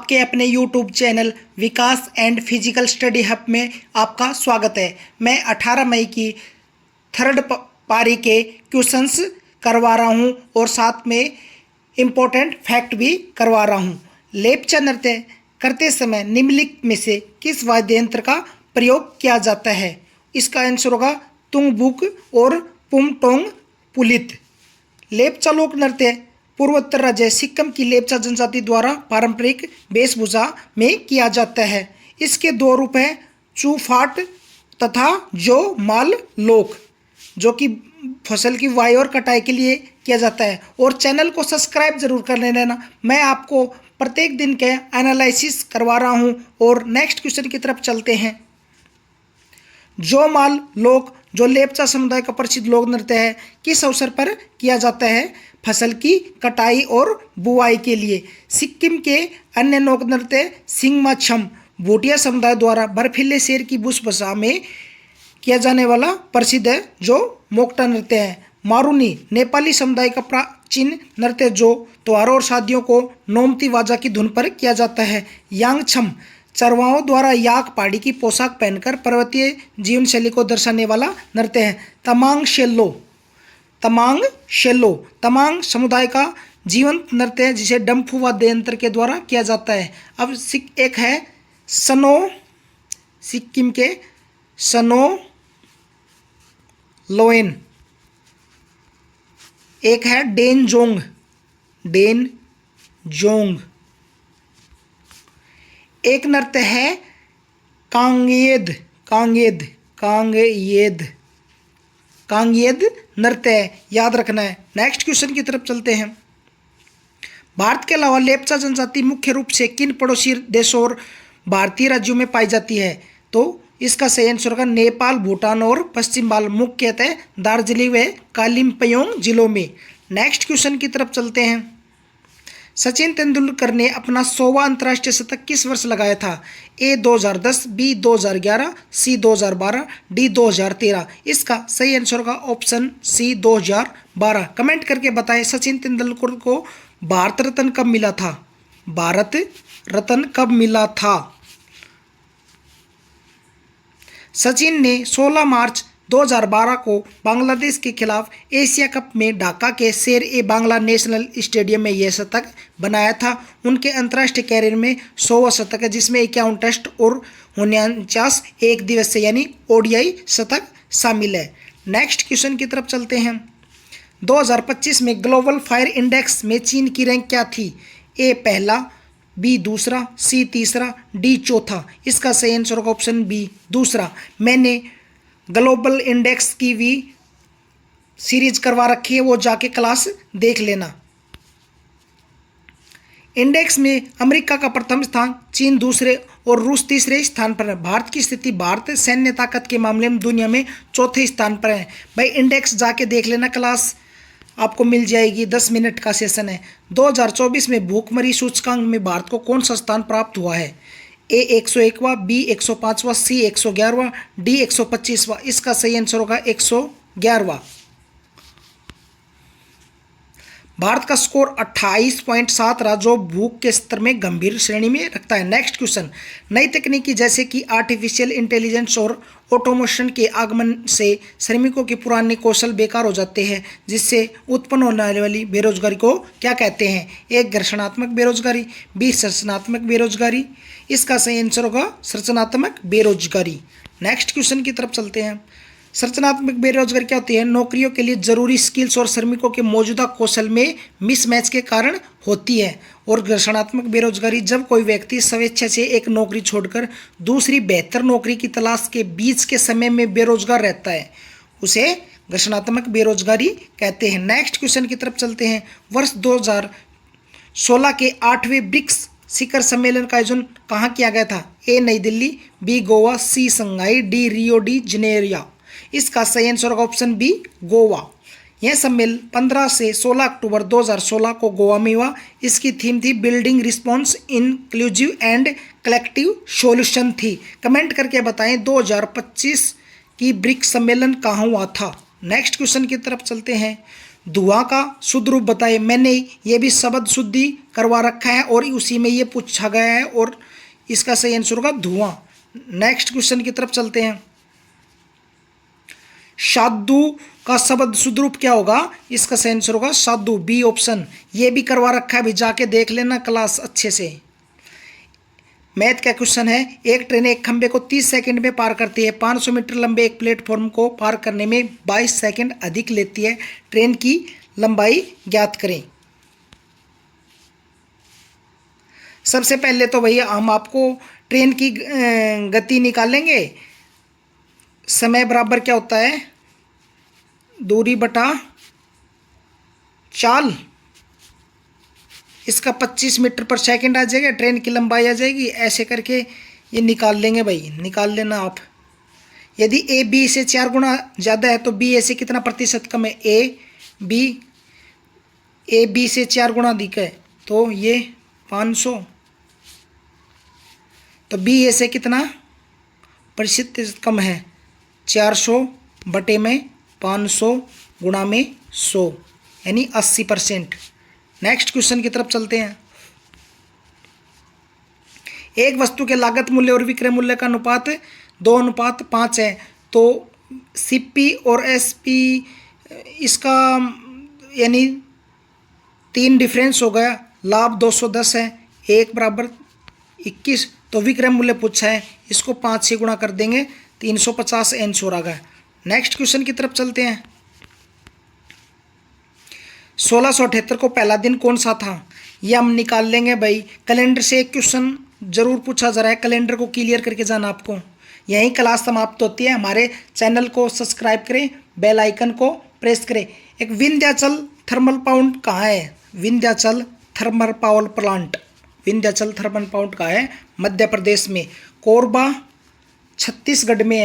आपके अपने YouTube channel Vikas and physical study hub में आपका स्वागत है। मैं 18 मई की थर्ड पारी के क्वेश्चंस करवा रहा हूं और साथ में इम्पोर्टेंट फैक्ट भी करवा रहा हूं। लेप्चा नृत्य करते समय निम्नलिखित में से किस वाद्य यंत्र का प्रयोग किया जाता है? इसका आंसर होगा तुंगबुक और पुमटोंग पुलित। लेप्चा लोक नृत्य पूर्वोत्तर राज्य सिक्किम की लेप्चा जनजाति द्वारा पारंपरिक वेशभूषा में किया जाता है। इसके दो रूप हैं, चूफाट तथा जो माल लोक, जो कि फसल की बुवाई और कटाई के लिए किया जाता है। और चैनल को सब्सक्राइब जरूर कर लेना। मैं आपको प्रत्येक दिन के एनालिसिस करवा रहा हूं। और नेक्स्ट क्वेश्चन की तरफ चलते हैं। जो माल लोक जो लेप्चा समुदाय का प्रसिद्ध लोक नृत्य है, किस अवसर पर किया जाता है? फसल की कटाई और बुवाई के लिए। सिक्किम के अन्य लोक नृत्य सिंगमाछम भूटिया समुदाय द्वारा बर्फीले शेर की वेशभूषा में किया जाने वाला प्रसिद्ध है, जो मोक्टा नृत्य है। मारुनी नेपाली समुदाय का प्राचीन नृत्य जो त्योहारों और शादियों को नोमती वाजा की धुन पर किया जाता है। यांगछम चरवाहों द्वारा याक पहाड़ी की पोशाक पहनकर पर्वतीय जीवन शैली को दर्शाने वाला नृत्य है। तमांग समुदाय का जीवंत नृत्य है, जिसे डम्फू वाद्य यंत्र के द्वारा किया जाता है। अब एक है सनो, सिक्किम के सनो लोएन। एक है डेनजोंग। एक नृत्य है कांगेद नृत्य है, याद रखना है। नेक्स्ट क्वेश्चन की तरफ चलते हैं। भारत के अलावा लेप्चा जनजाति मुख्य रूप से किन पड़ोसी देशों और भारतीय राज्यों में पाई जाती है? तो इसका सही आंसर होगा नेपाल, भूटान और पश्चिम बंगाल, मुख्यतः दार्जिलिंग व कालिम्पोंग जिलों में। नेक्स्ट क्वेश्चन की तरफ चलते हैं। सचिन तेंदुलकर ने अपना 100वां अंतर्राष्ट्रीय शतक किस वर्ष लगाया था? ए 2010, बी 2011, सी 2012, डी 2013। इसका सही आंसर होगा ऑप्शन सी 2012। कमेंट करके बताएं सचिन तेंदुलकर को भारत रत्न कब मिला था? सचिन ने 16 मार्च 2012 को बांग्लादेश के खिलाफ एशिया कप में ढाका के शेर ए बांग्ला नेशनल स्टेडियम में यह शतक बनाया था। उनके अंतर्राष्ट्रीय कैरियर में 100वां शतक है, जिसमें 51 टेस्ट और 49 एक दिवसीय यानी ओडीआई शतक शामिल है। नेक्स्ट क्वेश्चन की तरफ चलते हैं। 2025 में ग्लोबल फायर इंडेक्स में चीन की रैंक क्या थी? ए पहला, बी दूसरा, सी तीसरा, डी चौथा। इसका सही आंसर होगा ऑप्शन बी दूसरा। मैंने ग्लोबल इंडेक्स की भी सीरीज करवा रखी है, वो जाके क्लास देख लेना। इंडेक्स में अमेरिका का प्रथम स्थान, चीन दूसरे और रूस तीसरे स्थान पर है। भारत की स्थिति, भारत सैन्य ताकत के मामले में दुनिया में चौथे स्थान पर है। भाई इंडेक्स जाके देख लेना, क्लास आपको मिल जाएगी, 10 मिनट का सेशन है। 2024 में भूखमरी सूचकांक में भारत को कौन सा स्थान प्राप्त हुआ है? ए 101वां, बी 105वां, सी 111वां, डी 125वां। इसका सही आंसर होगा 111वां। भारत का स्कोर 28.7 रहा, जो भूख के स्तर में गंभीर श्रेणी में रखता है। Next question. नई तकनीकी जैसे कि आर्टिफिशियल इंटेलिजेंस और ऑटोमेशन के आगमन से श्रमिकों के पुराने कौशल बेकार हो जाते हैं, जिससे उत्पन्न होने वाली बेरोजगारी को क्या कहते हैं? एक घर्षणात्मक बेरोजगारी, बी संरचनात्मक बेरोजगारी। इसका सही आंसर होगा संरचनात्मक बेरोजगारी। नेक्स्ट क्वेश्चन की तरफ चलते हैं। संरचनात्मक बेरोजगारी क्या होती है? नौकरियों के लिए जरूरी स्किल्स और श्रमिकों के मौजूदा कौशल में मिसमैच के कारण होती है। और घर्षणात्मक बेरोजगारी जब कोई व्यक्ति स्वेच्छा से एक नौकरी छोड़कर दूसरी बेहतर नौकरी की तलाश के बीच के समय में बेरोजगार रहता है, उसे घर्षणात्मक बेरोजगारी कहते हैं। नेक्स्ट क्वेश्चन की तरफ चलते हैं। वर्ष 2016 के 8वें ब्रिक्स शिखर सम्मेलन का आयोजन कहाँ किया गया था? ए नई दिल्ली, बी गोवा, सी संघाई, डी रियो डी जनेरिया। इसका सही आंसर होगा ऑप्शन बी गोवा। यह सम्मेलन 15 से 16 अक्टूबर 2016 को गोवा में हुआ। इसकी थीम थी building response inclusive and collective solution थी। कमेंट करके बताएं 2025 की ब्रिक्स सम्मेलन कहाँ हुआ था? नेक्स्ट क्वेश्चन की तरफ चलते हैं। धुआं का शुद्ध रूप बताइए। मैंने ये भी शब्द शुद्धि करवा रखा है और उसी में ये पूछा गया है और इसका सही आंसर होगा धुआं। नेक्स्ट क्वेश्चन की तरफ चलते हैं। साधु का शब्द शुद्ध रूप क्या होगा? इसका सही आंसर होगा साधु, बी ऑप्शन। ये भी करवा रखा है, भी जाके देख लेना क्लास अच्छे से। मैथ का क्वेश्चन है, एक ट्रेन एक खंबे को 30 सेकंड में पार करती है। 500 मीटर लंबे एक प्लेटफॉर्म को पार करने में 22 सेकंड अधिक लेती है। ट्रेन की लंबाई ज्ञात करें। सबसे पहले तो भैया हम आपको ट्रेन की गति निकालेंगे। समय बराबर क्या होता है? दूरी बटा चाल। इसका 25 मीटर पर सेकंड आ जाएगा, ट्रेन की लंबाई आ जाएगी। ऐसे करके ये निकाल लेंगे भाई, निकाल लेना आप। यदि ए बी से 4 गुना ज़्यादा है तो बी ए से कितना प्रतिशत कम है? ए बी से 4 गुना अधिक है तो ये 500। तो बी ए से कितना प्रतिशत कम है? 400 बटे में 500 गुणा में 100 यानी 80%। नेक्स्ट क्वेश्चन की तरफ चलते हैं। एक वस्तु के लागत मूल्य और विक्रय मूल्य का अनुपात 2:5 है तो सीपी और एसपी इसका यानी 3 डिफरेंस हो गया। लाभ 210 है, 1 बराबर 21। तो विक्रय मूल्य पूछा है, इसको 5 से गुणा कर देंगे, 350 आंसर आ गया। नेक्स्ट क्वेश्चन की तरफ चलते हैं। 1678 को पहला दिन कौन सा था? ये हम निकाल लेंगे भाई। कैलेंडर से एक क्वेश्चन जरूर पूछा जा रहा है, कैलेंडर को क्लियर करके जाना आपको। यहीं क्लास समाप्त होती है। हमारे चैनल को सब्सक्राइब करें, बेल आइकन को प्रेस करें। एक विंध्याचल थर्मल पाउंड कहाँ है? Vindhyachal thermal power plant, Vindhyachal thermal pound कहाँ है? मध्य प्रदेश में, कोरबा छत्तीसगढ़ में है।